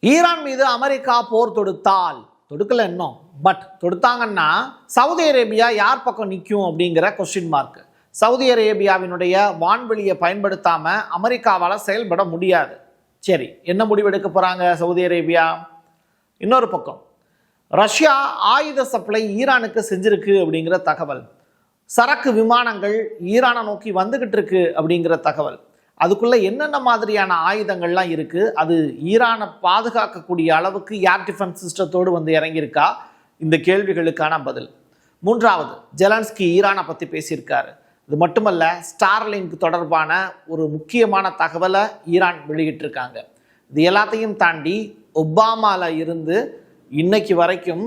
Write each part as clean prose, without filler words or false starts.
Iran மீது America போர் தொடுத்தால், தொடுக்கல இன்னும், but தொடுத்தாங்கன்னா Saudi Arabia யார் பக்கம் நிற்கும் அப்படிங்கிற கொஸ்டின் மார்க். சவுதி அரேபியாவினுடைய வான்வெளியை பயன்படுத்தாம அமெரிக்காவால் செயல்பட முடியாது. சரி, என்ன முடிவெடுக்க போறாங்க சவுதி அரேபியா? இன்னொரு பக்கம் ரஷ்யா ஆயுத சப்ளை ஈரானுக்கு செஞ்சிருக்கு அப்படிங்கிற தகவல், சரக்கு விமானங்கள் ஈரானை நோக்கி வந்துகிட்டு இருக்கு அப்படிங்கிற தகவல், அதுக்குள்ள என்னென்ன மாதிரியான ஆயுதங்கள்லாம் இருக்கு, அது ஈரானை பாதுகாக்கக்கூடிய அளவுக்கு ஏர் டிஃபென்ஸ் சிஸ்டத்தோடு வந்து இறங்கியிருக்கா, இந்த கேள்விகளுக்கான பதில். மூன்றாவது, ஜெலன்ஸ்கி ஈரானை பற்றி பேசியிருக்காரு. இது மட்டுமல்ல, ஸ்டார்லிங்க் தொடர்பான ஒரு முக்கியமான தகவலை ஈரான் வெளியிட்டிருக்காங்க. இது எல்லாத்தையும் தாண்டி ஒபாமால இருந்து இன்னைக்கு வரைக்கும்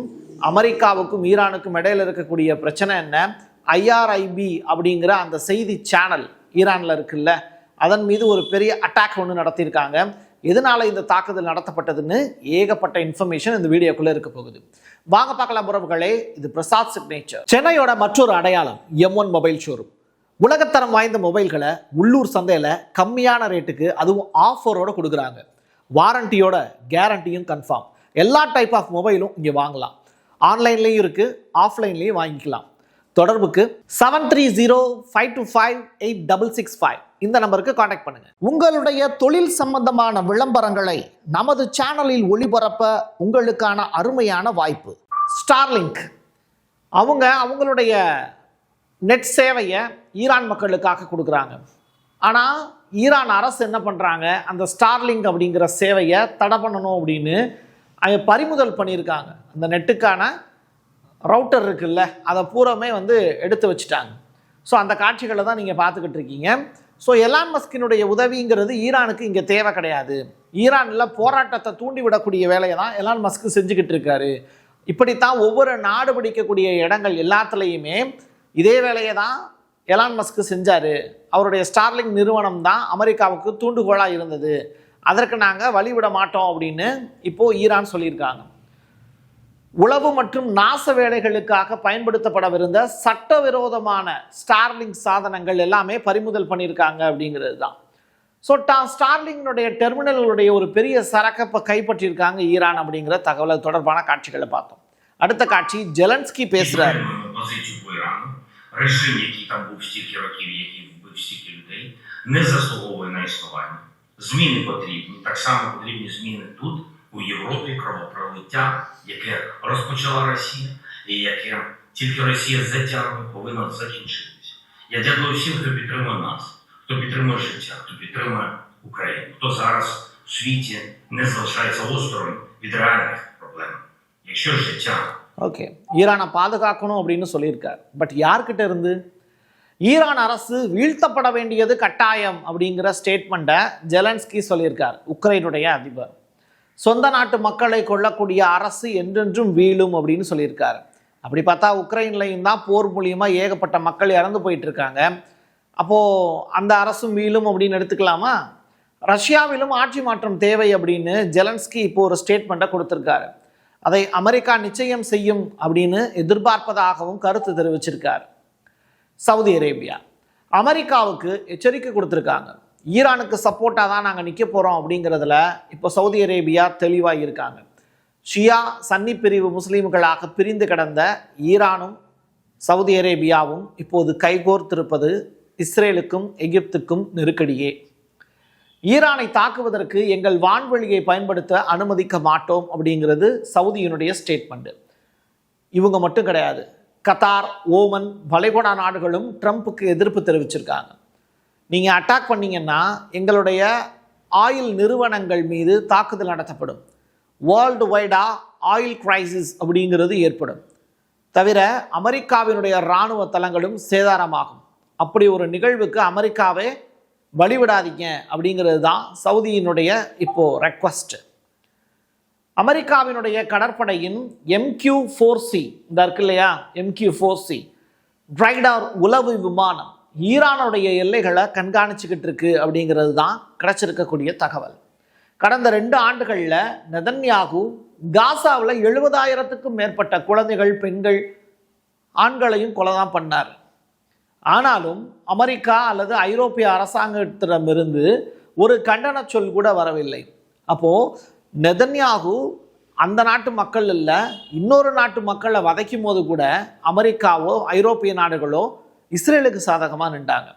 அமெரிக்காவுக்கும் ஈரானுக்கும் இடையில இருக்கக்கூடிய பிரச்சனை என்ன, ஐஆர்ஐபி அப்படிங்கிற அந்த செய்தி சேனல் ஈரானில் இருக்குல்ல, அதன் மீது ஒரு பெரிய அட்டாக் ஒன்று நடத்தியிருக்காங்க. எதனால இந்த தாக்குதல் நடத்தப்பட்டதுன்னு ஏகப்பட்ட இன்ஃபர்மேஷன் இந்த வீடியோக்குள்ளே இருக்க போகுது. வாங்க பார்க்கலாம் உறவுகளே. இது பிரசாத் சிக்னேச்சர். சென்னையோட மற்றொரு அடையாளம் M1 மொபைல் ஷோரூம். உலகத்தரம் வாய்ந்த மொபைல்களை உள்ளூர் சந்தையில் கம்மியான ரேட்டுக்கு, அதுவும் ஆஃபரோட கொடுக்குறாங்க. வாரண்டியோட கேரண்டியும் கன்ஃபார்ம். எல்லா டைப் ஆஃப் மொபைலும் இங்கே வாங்கலாம். ஆன்லைன்லேயும் இருக்குது, ஆஃப்லைன்லேயும் வாங்கிக்கலாம். தொடர்புக்கு 7305258665 இந்த நம்பருக்கு காண்டாக்ட் பண்ணுங்க. உங்களுடைய தொழில் சம்பந்தமான விளம்பரங்களை நமது சேனலில் ஒளிபரப்ப உங்களுக்கான அருமையான வாய்ப்பு. ஸ்டார்லிங்க் அவங்களுடைய நெட் சேவையை ஈரான் மக்களுக்காக கொடுக்குறாங்க. ஆனால் ஈரான் அரசு என்ன பண்ணுறாங்க, அந்த ஸ்டார்லிங்க் அப்படிங்கிற சேவையை தடை பண்ணணும் அப்படின்னு அவங்க பறிமுதல் பண்ணியிருக்காங்க. அந்த நெட்டுக்கான ரவுட்டர் இருக்குல்ல, அதை பூராமே வந்து எடுத்து வச்சுட்டாங்க. ஸோ அந்த காட்சிகளை தான் நீங்கள் பார்த்துக்கிட்டு இருக்கீங்க. ஸோ எலான் மஸ்கினுடைய உதவிங்கிறது ஈரானுக்கு இங்கே தேவை கிடையாது. ஈரானில் போராட்டத்தை தூண்டிவிடக்கூடிய வேலையை தான் எலான் மஸ்க் செஞ்சுக்கிட்டு இருக்காரு. இப்படித்தான் ஒவ்வொரு நாடு பிடிக்கக்கூடிய இடங்கள் எல்லாத்துலேயுமே இதே வேலையை தான் எலான் மஸ்க் செஞ்சார். அவருடைய ஸ்டார்லிங்க் நிறுவனம் தான் அமெரிக்காவுக்கு தூண்டுகோலாக இருந்தது. அதற்கு நாங்கள் வழிவிட மாட்டோம் அப்படின்னு இப்போது ஈரான் சொல்லியிருக்காங்க. உளவு மற்றும் நாச வேலைகளுக்காக பயன்படுத்தப்படவிருந்த சட்டவிரோதமான ஸ்டார்லிங்க் சாதனங்கள் எல்லாமே பறிமுதல் பண்ணியிருக்காங்க அப்படிங்கிறது தான். ஸோ ஸ்டார்லிங்கினுடைய டெர்மினல்களுடைய ஒரு பெரிய சரக்கை இப்போ கைப்பற்றியிருக்காங்க ஈரான் அப்படிங்கிற தகவல் தொடர்பான காட்சிகளை பார்த்தோம். அடுத்த காட்சி, ஜெலன்ஸ்கி பேசுறாரு. Зміни потрібні, так само потрібні зміни тут, у Європі, кровопролиття, яке розпочала Росія, і яке тільки Росія затягне, повинно закінчитися. Я дякую всім, хто підтримує нас, хто підтримує життя, хто підтримує Україну, хто зараз у світі не залишається осторонь від реальних проблем. Якщо життя... ஓகே, ஈரானை பாதுகாக்கணும் அப்படின்னு சொல்லியிருக்கார். பட் யார்கிட்ட இருந்து? ஈரான் அரசு வீழ்த்தப்பட வேண்டியது கட்டாயம் அப்படிங்கிற ஸ்டேட்மெண்ட்டை ஜெலன்ஸ்கி சொல்லியிருக்கார். உக்ரைனுடைய அதிபர் சொந்த நாட்டு மக்களை கொள்ளக்கூடிய அரசு என்றென்றும் வீழும் அப்படின்னு சொல்லியிருக்காரு. அப்படி பார்த்தா உக்ரைன்லையும் தான் போர் மூலியமாக ஏகப்பட்ட மக்கள் இறந்து போயிட்டு இருக்காங்க. அப்போது அந்த அரசும் வீழும் அப்படின்னு எடுத்துக்கலாமா? ரஷ்யாவிலும் ஆட்சி மாற்றம் தேவை அப்படின்னு ஜெலன்ஸ்கி இப்போ ஒரு ஸ்டேட்மெண்ட்டை கொடுத்துருக்காரு. அதை அமெரிக்கா நிச்சயம் செய்யும் அப்படின்னு எதிர்பார்ப்பதாகவும் கருத்து தெரிவிச்சிருக்காரு. சவுதி அரேபியா அமெரிக்காவுக்கு எச்சரிக்கை கொடுத்துருக்காங்க. ஈரானுக்கு சப்போர்ட்டாக தான் நாங்கள் நிற்க போகிறோம் அப்படிங்கிறதுல இப்போ சவுதி அரேபியா தெளிவாக இருக்காங்க. ஷியா சன்னி பிரிவு முஸ்லீம்களாக பிரிந்து கிடந்த ஈரானும் சவுதி அரேபியாவும் இப்போது கைகோர்த்திருப்பது இஸ்ரேலுக்கும் எகிப்துக்கும் நெருக்கடியே. ஈரானை தாக்குவதற்கு எங்கள் வான்வெளியை பயன்படுத்த அனுமதிக்க மாட்டோம் அப்படிங்கிறது சவுதியினுடைய ஸ்டேட்மெண்ட். இவங்க மட்டும் கிடையாது, கத்தார், ஓமன், வளைகுடா நாடுகளும் ட்ரம்ப்புக்கு எதிர்ப்பு தெரிவிச்சிருக்காங்க. நீங்கள் அட்டாக் பண்ணீங்கன்னா எங்களுடைய ஆயில் நிறுவனங்கள் மீது தாக்குதல் நடத்தப்படும், வேர்ல்டு வைடாக ஆயில் கிரைசிஸ் அப்படிங்கிறது ஏற்படும், தவிர அமெரிக்காவினுடைய இராணுவ தளங்களும் சேதாரமாகும். அப்படி ஒரு நிகழ்வுக்கு அமெரிக்காவே வழிவிடாதீங்க அப்படிங்கிறது தான் சவுதியினுடைய இப்போ ரெக்வஸ்ட். அமெரிக்காவினுடைய கடற்படையின் MQ-4C இந்த இருக்கு இல்லையா, MQ-4C ட்ரைடார் உளவு விமானம் ஈரானுடைய எல்லைகளை கண்காணிச்சுக்கிட்டு இருக்கு அப்படிங்கிறது தான் கிடைச்சிருக்கக்கூடிய தகவல். கடந்த 2 ஆண்டுகளில் நெதன்யாகு காசாவில் 70,000க்கும் மேற்பட்ட குழந்தைகள், பெண்கள், ஆண்களையும் கொலை தான் பண்ணார். ஆனாலும் அமெரிக்கா அல்லது ஐரோப்பிய அரசாங்கத்திடமிருந்து ஒரு கண்டன சொல் கூட வரவில்லை. அப்போது நெதன்யாகு அந்த நாட்டு மக்கள் இல்லை, இன்னொரு நாட்டு மக்களை வதைக்கும் போது கூட அமெரிக்காவோ ஐரோப்பிய நாடுகளோ இஸ்ரேலுக்கு சாதகமாக நின்றாங்க.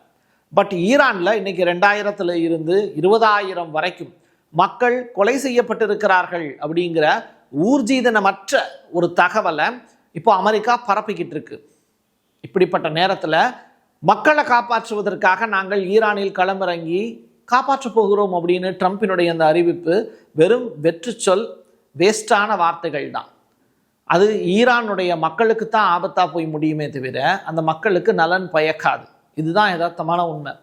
பட் ஈரானில் இன்னைக்கு 2000 இருந்து 20,000 வரைக்கும் மக்கள் கொலை செய்யப்பட்டிருக்கிறார்கள் அப்படிங்கிற ஊர்ஜிதனமற்ற ஒரு தகவலை இப்போ அமெரிக்கா பரப்பிக்கிட்டு இருக்கு. இப்படிப்பட்ட நேரத்தில் மக்களை காப்பாற்றுவதற்காக நாங்கள் ஈரானில் களமிறங்கி காப்பாற்றப் போகிறோம் அப்படின்னு ட்ரம்பினுடைய அந்த அறிவிப்பு வெறும் வெற்று சொல், வேஸ்டான வார்த்தைகள் தான். அது ஈரானுடைய மக்களுக்கு தான் ஆபத்தாக போய் முடியுமே தவிர அந்த மக்களுக்கு நலன் பயக்காது. இதுதான் யதார்த்தமான உண்மை.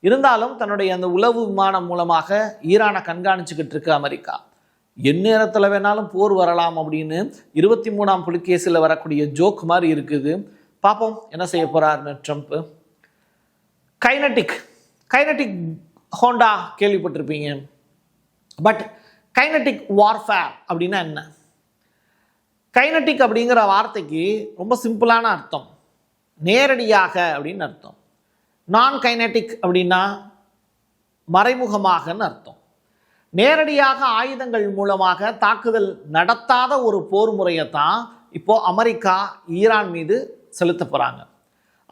இருந்தாலும் தன்னுடைய அந்த உளவு விமானம் மூலமாக ஈரானை கண்காணிச்சுக்கிட்டு இருக்கு அமெரிக்கா. எந்நேரத்தில் வேணாலும் போர் வரலாம் அப்படின்னு 23ஆம் புலிகேசில் வரக்கூடிய ஜோக் மாதிரி இருக்குது. பார்ப்போம் என்ன செய்ய போறாருன்னு ட்ரம்ப். கைனட்டிக் ஹோண்டா கேள்விப்பட்டிருப்பீங்க. பட் கைனட்டிக் வார்ஃபேர் அப்படின்னா என்ன? கைனட்டிக் அப்படிங்கிற வார்த்தைக்கு ரொம்ப சிம்பிளான அர்த்தம், நேரடியாக அப்படின்னு அர்த்தம். நான் கைனட்டிக் அப்படின்னா மறைமுகமாகன்னு அர்த்தம். நேரடியாக ஆயுதங்கள் மூலமாக தாக்குதல் நடத்தாத ஒரு போர் முறையை தான் இப்போ அமெரிக்கா ஈரான் மீது செலுத்த போறாங்க.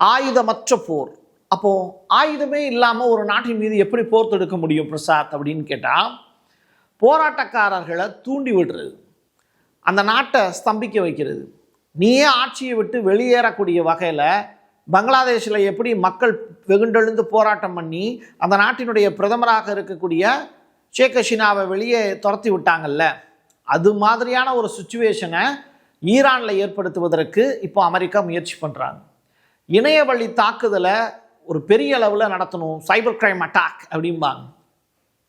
ஆயுதமற்ற போர். அப்போ ஆயுதமே இல்லாமல் ஒரு நாட்டின் மீது எப்படி போர் தொடுக்க முடியும் பிரசாத் அப்படின்னு கேட்டால், போராட்டக்காரர்களை தூண்டி விடுறது, அந்த நாட்டை ஸ்தம்பிக்க வைக்கிறது. நீயே ஆட்சியை விட்டு வெளியேறக்கூடிய வகையில் பங்களாதேஷில் எப்படி மக்கள் வெகுண்டெழுந்து போராட்டம் பண்ணி அந்த நாட்டினுடைய பிரதமராக இருக்கக்கூடிய ஷேக் ஹசீனாவை வெளியே துரத்தி விட்டாங்கல்ல, அது மாதிரியான ஒரு சுச்சுவேஷனை ஈரானில் ஏற்படுத்துவதற்கு இப்போ அமெரிக்கா முயற்சி பண்ணுறாங்க. இணையவழி தாக்குதலை ஒரு பெரிய அளவில் நடத்தணும், சைபர் கிரைம் அட்டாக் அப்படிம்பாங்க.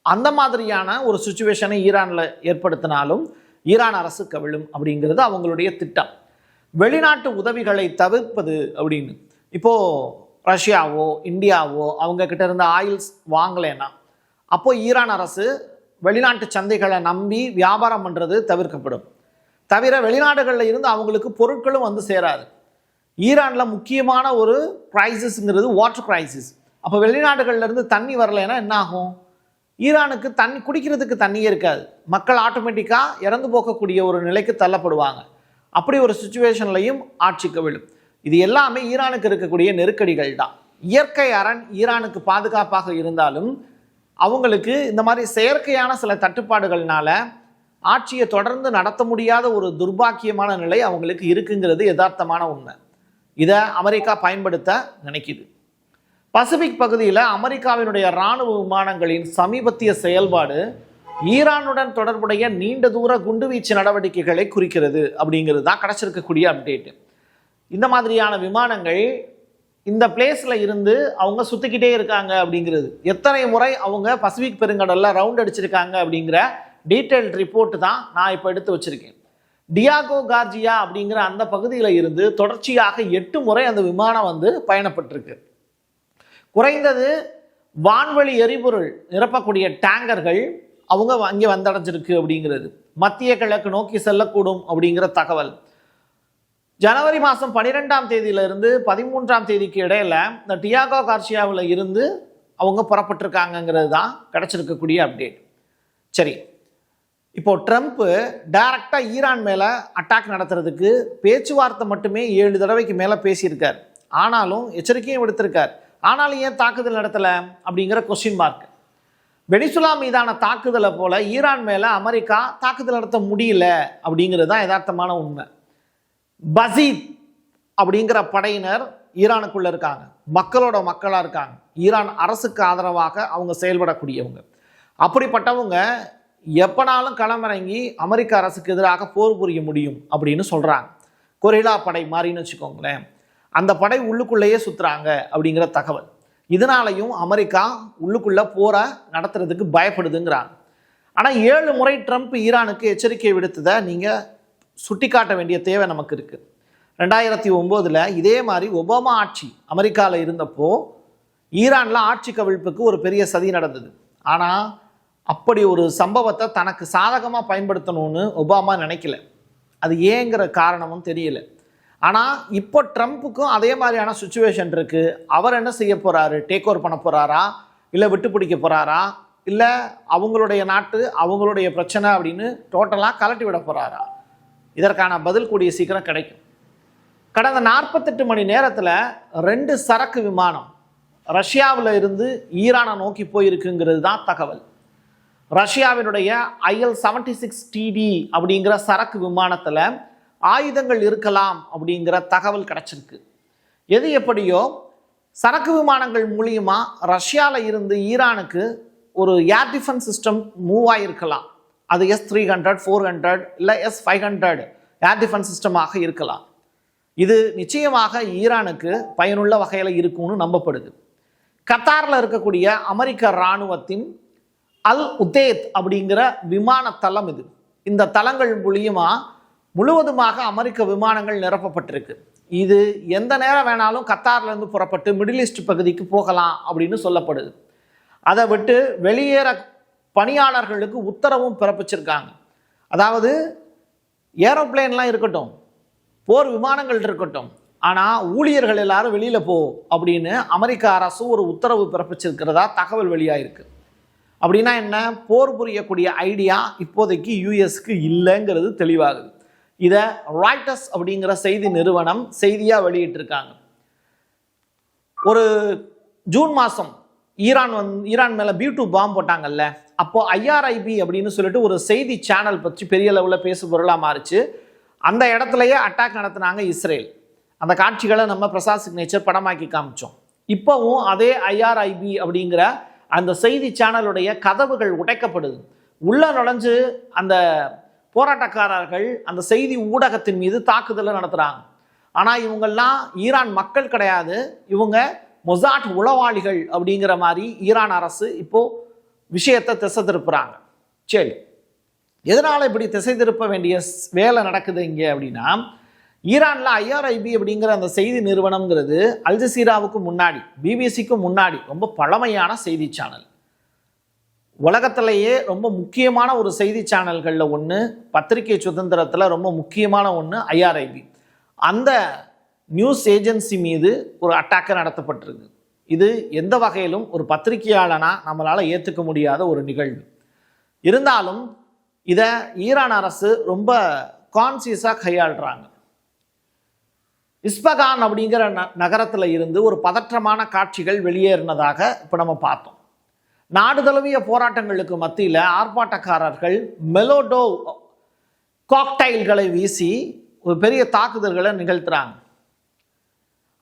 அந்த மாதிரியான ஒரு சுச்சுவேஷனை ஈரானில் ஏற்படுத்தினாலும் ஈரான் அரசு கவிழும் அப்படிங்கிறது அவங்களுடைய திட்டம். வெளிநாட்டு உதவிகளை தவிர்ப்பது அப்படின்னு இப்போது ரஷ்யாவோ இந்தியாவோ அவங்க கிட்ட இருந்த ஆயில்ஸ் வாங்கலைன்னா அப்போ ஈரான் அரசு வெளிநாட்டு சந்தைகளை நம்பி வியாபாரம் பண்ணுறது தவிர்க்கப்படும். தவிர வெளிநாடுகளில் இருந்து அவங்களுக்கு பொருட்களும் வந்து சேராது. ஈரானில் முக்கியமான ஒரு கிரைசிஸ்ங்கிறது வாட்டர் கிரைசிஸ். அப்போ வெளிநாடுகள்லேருந்து தண்ணி வரலைன்னா என்ன ஆகும்? ஈரானுக்கு தண்ணி குடிக்கிறதுக்கு தண்ணியே இருக்காது. மக்கள் ஆட்டோமேட்டிக்காக இறந்து போகக்கூடிய ஒரு நிலைக்கு தள்ளப்படுவாங்க. அப்படி ஒரு சுச்சுவேஷன்லையும் ஆட்சி கவிழும். இது எல்லாமே ஈரானுக்கு இருக்கக்கூடிய நெருக்கடிகள் தான். இயற்கை அரண் ஈரானுக்கு பாதுகாப்பாக இருந்தாலும் அவங்களுக்கு இந்த மாதிரி செயற்கையான சில தட்டுப்பாடுகள்னால ஆட்சியை தொடர்ந்து நடத்த முடியாத ஒரு துர்பாக்கியமான நிலை அவங்களுக்கு இருக்குங்கிறது யதார்த்தமான உண்மை. இதை அமெரிக்கா பயன்படுத்த நினைக்குது. பசிபிக் பகுதியில் அமெரிக்காவினுடைய இராணுவ விமானங்களின் சமீபத்திய செயல்பாடு ஈரானுடன் தொடர்புடைய நீண்ட தூர குண்டுவீச்சு நடவடிக்கைகளை குறிக்கிறது அப்படிங்கிறது தான் கிடச்சிருக்கக்கூடிய அப்டேட்டு. இந்த மாதிரியான விமானங்கள் இந்த பிளேஸில் இருந்து அவங்க சுற்றிக்கிட்டே இருக்காங்க அப்படிங்கிறது, எத்தனை முறை அவங்க பசிபிக் பெருங்கடலில் ரவுண்ட் அடிச்சிருக்காங்க அப்படிங்கிற டீட்டெயில்ட் ரிப்போர்ட் தான் நான் இப்போ எடுத்து வச்சுருக்கேன். டியாகோ கார்ஜியா அப்படிங்கிற அந்த பகுதியில் இருந்து தொடர்ச்சியாக 8 முறை அந்த விமானம் வந்து பயணப்பட்டிருக்கு. குறைந்தது வான்வெளி எரிபொருள் நிரப்பக்கூடிய டேங்கர்கள் அவங்க அங்கே வந்தடைஞ்சிருக்கு அப்படிங்கிறது. மத்திய கிழக்கு நோக்கி செல்லக்கூடும் அப்படிங்கிற தகவல். ஜனவரி மாதம் 12ஆம் தேதியிலிருந்து 13ஆம் தேதிக்கு இடையில இந்த டியாகோ கார்சியாவில் இருந்து அவங்க புறப்பட்டிருக்காங்கங்கிறது தான் கிடச்சிருக்கக்கூடிய அப்டேட். சரி, இப்போ ட்ரம்ப் டைரக்டாக ஈரான் மேலே அட்டாக் நடத்துறதுக்கு பேச்சுவார்த்தை மட்டுமே 7 தடவைக்கு மேலே பேசியிருக்கார். ஆனாலும் எச்சரிக்கையும் விடுத்திருக்கார். ஆனாலும் ஏன் தாக்குதல் நடத்தலை அப்படிங்கிற கொஸ்டின் மார்க். வெனிசுலா மீதான தாக்குதலை போல ஈரான் மேலே அமெரிக்கா தாக்குதல் நடத்த முடியல அப்படிங்கிறது தான் யதார்த்தமான உண்மை. பசீத் அப்படிங்கிற படையினர் ஈரானுக்குள்ளே இருக்காங்க, மக்களோட மக்களாக இருக்காங்க, ஈரான் அரசுக்கு ஆதரவாக அவங்க செயல்படக்கூடியவங்க. அப்படிப்பட்டவங்க எப்பனாலும் களமிறங்கி அமெரிக்க அரசுக்கு எதிராக போர் புரிய முடியும் அப்படின்னு சொல்கிறாங்க. கொரில்லா படை மாதிரின்னு வச்சுக்கோங்களேன். அந்த படை உள்ளுக்குள்ளேயே சுற்றுறாங்க அப்படிங்கிற தகவல். இதனாலையும் அமெரிக்கா உள்ளுக்குள்ளே போரை நடத்துறதுக்கு பயப்படுதுங்கிறாங்க. ஆனால் 7 முறை ட்ரம்ப் ஈரானுக்கு எச்சரிக்கை விடுத்ததை நீங்கள் சுட்டி காட்ட வேண்டிய தேவை நமக்கு இருக்குது. 2009 இதே மாதிரி ஒபாமா ஆட்சி அமெரிக்காவில் இருந்தப்போ ஈரானில் ஆட்சி கவிழ்ப்புக்கு ஒரு பெரிய சதி நடந்தது. ஆனால் அப்படி ஒரு சம்பவத்தை தனக்கு சாதகமாக பயன்படுத்தணும்னு ஒபாமா நினைக்கல. அது ஏங்கிற காரணமும் தெரியல. ஆனால் இப்போ ட்ரம்ப்புக்கும் அதே மாதிரியான சுச்சுவேஷன் இருக்குது. அவர் என்ன செய்ய போகிறாரு? டேக் ஓவர் பண்ண போகிறாரா இல்லை விட்டு பிடிக்க போகிறாரா இல்லை அவங்களுடைய நாட்டு அவங்களுடைய பிரச்சனை அப்படின்னு டோட்டலாக கலட்டி விட போகிறாரா? இதற்கான பதில் கூடிய சீக்கிரம் கிடைக்கும். கடந்த 48 மணி நேரத்தில் 2 சரக்கு விமானம் ரஷ்யாவில் இருந்து ஈரானை நோக்கி போயிருக்குங்கிறது தான் தகவல். ரஷ்யாவினுடைய IL-76TD அப்படிங்கிற சரக்கு விமானத்தில் ஆயுதங்கள் இருக்கலாம் அப்படிங்கிற தகவல் கிடைச்சிருக்கு. எது எப்படியோ சரக்கு விமானங்கள் மூலியமா ரஷ்யாவில் இருந்து ஈரானுக்கு ஒரு ஏர் டிஃபென்ஸ் சிஸ்டம் மூவ் ஆகிருக்கலாம். அது S-300, 400 இல்லை S-500 ஏர் டிஃபென்ஸ் சிஸ்டமாக இருக்கலாம். இது நிச்சயமாக ஈரானுக்கு பயனுள்ள வகையில் இருக்கும்னு நம்பப்படுது. கத்தாரில் இருக்கக்கூடிய அமெரிக்க இராணுவத்தின் அல் உதேத் அப்படிங்கிற விமான தளம் இது. இந்த தளங்கள் மூலியமா முழுவதுமாக அமெரிக்க விமானங்கள் நிரப்பப்பட்டிருக்கு. இது எந்த நேரம் வேணாலும் கத்தார்லேருந்து புறப்பட்டு மிடில் ஈஸ்ட் பகுதிக்கு போகலாம் அப்படின்னு சொல்லப்படுது. அதை விட்டு வெளியேற பணியாளர்களுக்கு உத்தரவும் பிறப்பிச்சிருக்காங்க. அதாவது ஏரோப்ளேன்லாம் இருக்கட்டும், போர் விமானங்கள் இருக்கட்டும், ஆனால் ஊழியர்கள் எல்லாரும் வெளியில் போ அப்படின்னு அமெரிக்க அரசு ஒரு உத்தரவு பிறப்பிச்சிருக்கிறதா தகவல் வெளியாயிருக்கு. அப்படின்னா என்ன? போர் புரியக்கூடிய ஐடியா இப்போதைக்கு யூஎஸ்க்கு இல்லைங்கிறது தெளிவாகுது. இதை ராய்டர்ஸ் அப்படிங்கிற செய்தி நிறுவனம் செய்தியாக வெளியிட்டிருக்காங்க. ஒரு ஜூன் மாதம் ஈரான் மேலே B-2 பாம்பு போட்டாங்கல்ல, அப்போ IRIB அப்படின்னு சொல்லிட்டு ஒரு செய்தி சேனல் பற்றி பெரிய லெவலில் பேசு பொருளாக மாறிச்சு. அந்த இடத்துலையே அட்டாக் நடத்தினாங்க இஸ்ரேல். அந்த காட்சிகளை நம்ம பிரசாத் சிக்னேச்சர் படமாக்கி காமிச்சோம். இப்போவும் அதே IRIB அப்படிங்கிற அந்த செய்தி சேனலுடைய கதவுகள் உடைக்கப்படுது. உள்ள நுழைஞ்சு அந்த போராட்டக்காரர்கள் அந்த செய்தி ஊடகத்தின் மீது தாக்குதலை நடத்துகிறாங்க. ஆனால் இவங்கெல்லாம் ஈரான் மக்கள் கிடையாது, இவங்க மொசாட் உளவாளிகள் அப்படிங்கிற மாதிரி ஈரான் அரசு இப்போ விஷயத்தை திசை திருப்புறாங்க. சரி, எதனால் இப்படி திசை திருப்ப வேண்டிய வேலை நடக்குது இங்கே அப்படின்னா, ஈரானில் IRIB அப்படிங்கிற அந்த செய்தி நிறுவனம்ங்கிறது அல் ஜசீராவுக்கு முன்னாடி, BBC-க்கு முன்னாடி ரொம்ப பழமையான செய்தி சேனல். உலகத்திலேயே ரொம்ப முக்கியமான ஒரு செய்தி சேனல்களில் ஒன்று, பத்திரிகை சுதந்திரத்தில் ரொம்ப முக்கியமான ஒன்று IRIB. அந்த நியூஸ் ஏஜென்சி மீது ஒரு அட்டாக்கு நடத்தப்பட்டிருக்கு. இது எந்த வகையிலும் ஒரு பத்திரிகையாளனா நம்மளால் ஏற்றுக்க முடியாத ஒரு நிகழ்வு. இருந்தாலும் இதை ஈரான் அரசு ரொம்ப கான்சியஸாக கையாளுறாங்க. இஸ்பகான் அப்படிங்கிற நகரத்தில் இருந்து ஒரு பதற்றமான காட்சிகள் வெளியேறினதாக இப்போ நம்ம பார்த்தோம். நாடு தழுவிய போராட்டங்களுக்கு மத்தியில் ஆர்ப்பாட்டக்காரர்கள் மெலோடோவ் காக்டைல்களை வீசி ஒரு பெரிய தாக்குதல்களை நிகழ்த்துறாங்க.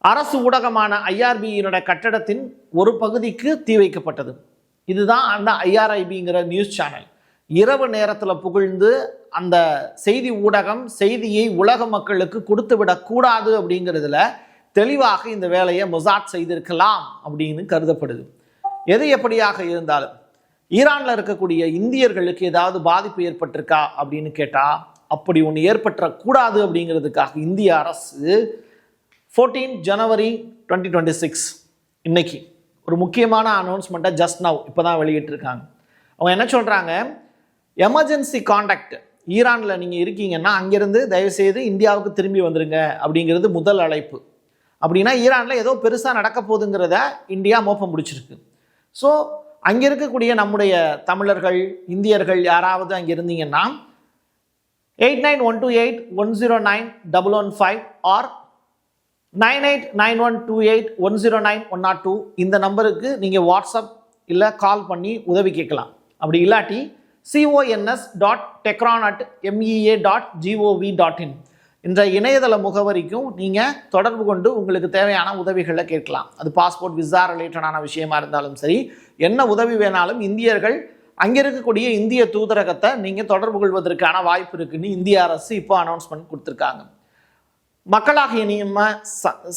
அரசு ஊடகமான IRIB-யினுடைய கட்டடத்தின் ஒரு பகுதிக்கு தீ வைக்கப்பட்டது. இதுதான் அந்த IRIB-ங்கிற நியூஸ் சேனல். இரவு நேரத்தில் புகழ்ந்து அந்த செய்தி ஊடகம் செய்தியை உலக மக்களுக்கு கொடுத்து விடக்கூடாது அப்படிங்கிறதுல தெளிவாக இந்த வேலையை மொசாட் செய்திருக்கலாம் அப்படின்னு கருதப்படுது. எது எப்படியாக இருந்தாலும் ஈரானில் இருக்கக்கூடிய இந்தியர்களுக்கு ஏதாவது பாதிப்பு ஏற்பட்டிருக்கா அப்படின்னு கேட்டால் அப்படி ஒன்று ஏற்பட்டக்கூடாது அப்படிங்கிறதுக்காக இந்திய அரசு 14 ஜனவரி 2026 இன்னைக்கு ஒரு முக்கியமான அனௌன்ஸ்மெண்ட்டை ஜஸ்ட் நவ் இப்போ தான் வெளியிட்டிருக்காங்க. அவங்க என்ன சொல்கிறாங்க? எமர்ஜென்சி கான்டாக்ட் ஈரானில் நீங்கள் இருக்கீங்கன்னா அங்கேருந்து தயவுசெய்து இந்தியாவுக்கு திரும்பி வந்துடுங்க அப்படிங்கிறது முதல் அழைப்பு. அப்படின்னா ஈரானில் ஏதோ பெருசாக நடக்க போகுதுங்கிறத இந்தியா மோப்பம் முடிச்சிருக்கு. ஸோ அங்கே இருக்கக்கூடிய நம்முடைய தமிழர்கள் இந்தியர்கள் யாராவது அங்கே இருந்தீங்கன்னா 891281091115 ஆர் 989128109102 இந்த நம்பருக்கு நீங்கள் வாட்ஸ்அப் இல்லை கால் பண்ணி உதவி கேட்கலாம். அப்படி இல்லாட்டி cons.techron@mea.gov.in என்ற இணையதள முகவரிக்கும் நீங்கள் தொடர்பு கொண்டு உங்களுக்கு தேவையான உதவிகளை கேட்கலாம். அது பாஸ்போர்ட் விசா ரிலேட்டடான விஷயமா இருந்தாலும் சரி, என்ன உதவி வேணாலும் இந்தியர்கள் அங்கே இருக்கக்கூடிய இந்திய தூதரகத்தை நீங்கள் தொடர்பு கொள்வதற்கான வாய்ப்பு இருக்குன்னு இந்திய அரசு இப்போ அனௌன்ஸ்மெண்ட் கொடுத்துருக்காங்க. மக்களாகிய நம்ம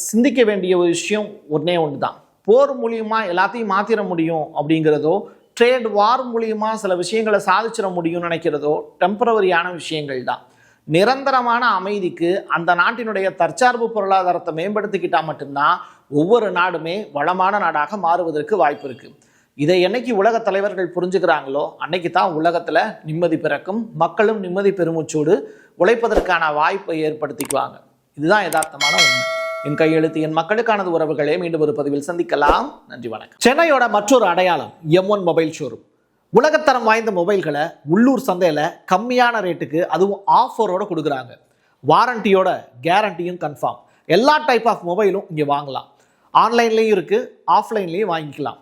சிந்திக்க வேண்டிய ஒரு விஷயம் ஒன்றே ஒன்று தான். போர் மூலியமாக எல்லாத்தையும் மாற்றிட முடியும் அப்படிங்கிறதோ, ட்ரேட் வார் மூலியமாக சில விஷயங்களை சாதிச்சிட முடியும்னு நினைக்கிறதோ டெம்பரவரியான விஷயங்கள் தான். நிரந்தரமான அமைதிக்கு அந்த நாட்டினுடைய தற்சார்பு பொருளாதாரத்தை மேம்படுத்திக்கிட்டால் மட்டும்தான் ஒவ்வொரு நாடுமே வளமான நாடாக மாறுவதற்கு வாய்ப்பு இருக்குது. இதை என்னைக்கு உலக தலைவர்கள் புரிஞ்சுக்கிறாங்களோ அன்னைக்கு தான் உலகத்தில் நிம்மதி பிறக்கும், மக்களும் நிம்மதி பெருமூச்சோடு உழைப்பதற்கான வாய்ப்பை ஏற்படுத்திக்குவாங்க. இதுதான் யதார்த்தமான உண்மை. என் கையெழுத்து என் மக்களுக்கானது உறவுகளே. மீண்டும் ஒரு பதிவில் சந்திக்கலாம். நன்றி, வணக்கம். சென்னையோட மற்றொரு அடையாளம் M1 மொபைல் ஷோரூம். உலகத்தரம் வாய்ந்த மொபைல்களை உள்ளூர் சந்தையில் கம்மியான ரேட்டுக்கு அதுவும் ஆஃபரோட கொடுக்குறாங்க. வாரண்டியோட கேரண்டியும் கன்ஃபார்ம். எல்லா டைப் ஆஃப் மொபைலும் இங்கே வாங்கலாம். ஆன்லைன்லேயும் இருக்குது, ஆஃப்லைன்லேயும் வாங்கிக்கலாம்.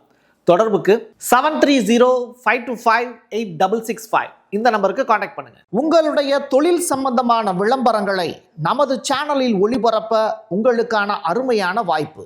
தொடர்புக்கு 7305258665 இந்த நம்பருக்கு காண்டாக்ட் பண்ணுங்க. உங்களுடைய தொழில் சம்பந்தமான விளம்பரங்களை நமது சேனலில் ஒளிபரப்ப உங்களுக்கான அருமையான வாய்ப்பு.